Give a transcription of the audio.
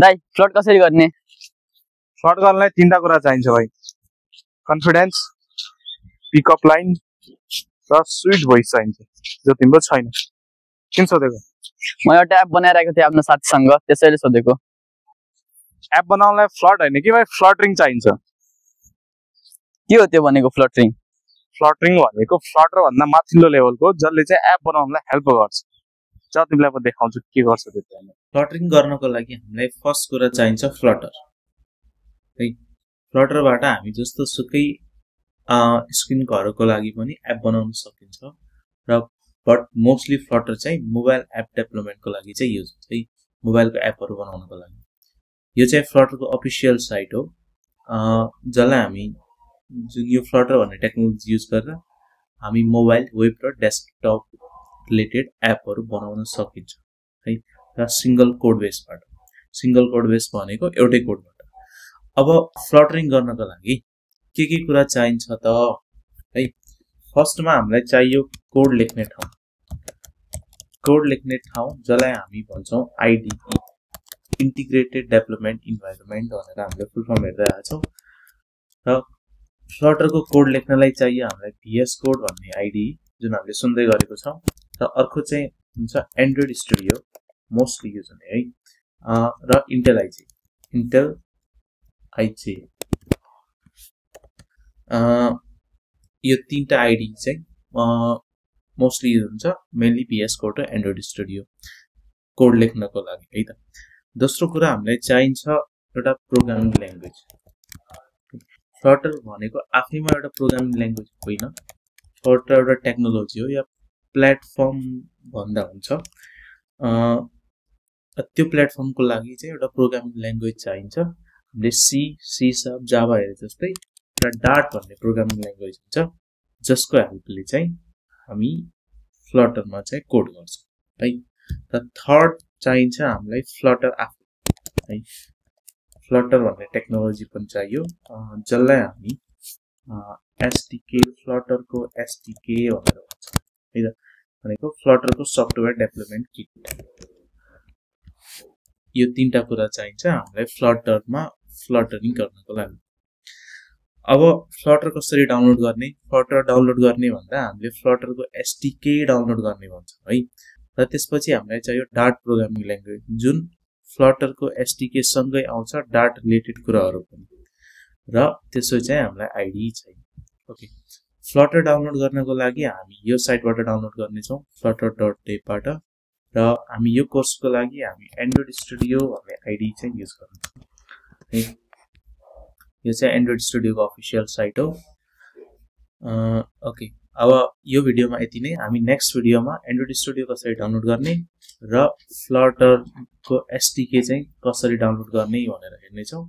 दाइ फ्लट कसरी गर्ने? फ्लट गर्नलाई तीनटा कुरा चाहिन्छ भाइ, कन्फिडेन्स, पिकअप लाइन र स्विट भोइस चाहिन्छ, जो तिम्रो छैन। किन सोधेको? म एउटा एप बनाइरहेको थिएँ आफ्नो साथीसँग, त्यसैले सोधेको। एप बनाउनलाई फ्लट होइन कि भाइ, फ्लटरिङ चाहिन्छ। के हो त्यो भनेको फ्लटरिङ? फ्लटरिङ भनेको फ्लटर भन्दा माथिल्लो लेभलको, जसले चाहिँ एप बनाउनलाई हेल्प गर्छ। जब तिमीलाई म देखाउँछु के गर्छ त्यो चाहिँ। फ्लटरिङ गर्नको लागि हामीलाई फर्स्ट कुरा चाहिन्छ फ्लटर है। फ्लटरबाट हामी जस्तो सुकै स्क्रिनहरूको लागि पनि एप बनाउन सकिन्छ र बट मोस्टली फ्लटर चाहिँ मोबाइल एप डेभलपमेन्टको लागि चाहिँ युज हुन्छ है, मोबाइलको एपहरू बनाउनको लागि। यो चाहिँ फ्लटरको अफिसियल साइट हो, जसलाई हामी जुन यो फ्लटर भन्ने टेक्नोलोजी युज गरेर हामी मोबाइल, वेब र डेस्कटप रिलेटेड एपहरू बनाउन सकिन्छ है, र सिंगल कोड बेसबाट। सिंगल कोड बेस भनेको एउटै कोडबाट। अब फ्लटरिङ गर्नको लागि के कुरा चाहिन्छ त है? फर्स्टमा हामीलाई चाहियो कोड लेख्ने ठाउँ। कोड लेख्ने ठाउँ जसलाई हामी भन्छौँ आइडिई, इन्टिग्रेटेड डेभलपमेन्ट इन्भाइरोमेन्ट भनेर हामीले फुल फर्म हेर्दै आएको छौँ। र फ्लटरको कोड लेख्नलाई चाहियो हामीलाई VS कोड भन्ने आइडिई, जुन हामीले सुन्दै गरेको छौँ। र अर्को चाहिँ हुन्छ एन्ड्रोइड स्टुडियो, मोस्टली युज हुने है, र इन्टेल आइजे। यो तीनटा आइडी चाहिँ मोस्टली युज हुन्छ, मेनली VS कोड र एन्ड्रोइड स्टुडियो कोड लेख्नको लागि है त। दोस्रो कुरा हामीलाई चाहिन्छ एउटा प्रोग्रामिङ ल्याङ्ग्वेज। फ्लटर भनेको आफैमा एउटा प्रोग्रामिङ ल्याङ्ग्वेज होइन, फ्लटर एउटा टेक्नोलोजी हो या प्लेटफर्म भन्दा हुन्छ। त्यो प्लेटफर्मको लागि चाहिँ एउटा प्रोग्रामिङ ल्याङ्ग्वेज चाहिन्छ। हामीले सी शार्प, जाभाहरू जस्तै एउटा डार्ट भन्ने प्रोग्रामिङ ल्याङ्ग्वेज हुन्छ, जसको हेल्पले चाहिँ हामी फ्लटरमा चाहिँ कोड गर्छौँ है। र थर्ड चाहिन्छ हामीलाई फ्लटर आफै है। फ्लटर भन्ने टेक्नोलोजी पनि चाहियो, जसलाई हामी एसडीके, फ्लटरको एसडीके भनेर भन्छौँ है त, भनेको फ्लटरको सफ्टवेयर डेभलपमेन्ट किट। यो तीनटा कुरा चाहिन्छ हामीलाई फ्लटरमा फ्लटरिङ गर्नको लागि। अब फ्लटर कसरी डाउनलोड गर्ने? फ्लटर डाउनलोड गर्ने भन्दा हामीले फ्लटरको एसडीके डाउनलोड गर्ने भन्छौँ है। र त्यसपछि हामीलाई चाहियो डार्ट प्रोग्रामिङ ल्याङ्ग्वेज, जुन फ्लटरको एसडीके सँगै आउँछ, डार्ट रिलेटेड कुराहरू पनि। र त्यसो चाहिँ हामीलाई आइडी चाहियो। ओके, फ्लटर डाउनलोड गर्नको लागि हामी यो साइटबाट डाउनलोड गर्नेछौँ, flutter.dev बाट। र हामी यो कोर्सको लागि हामी एन्ड्रोइड स्टुडियो भन्ने आइडी चाहिँ युज गर्नेछौँ है। यो चाहिँ एन्ड्रोइड स्टुडियोको अफिसियल साइट हो। ओके, अब यो भिडियोमा यति नै। हामी नेक्स्ट भिडियोमा एन्ड्रोइड स्टुडियो कसरी डाउनलोड गर्ने र फ्लटरको एसडीके चाहिँ कसरी डाउनलोड गर्ने भनेर हेर्नेछौँ।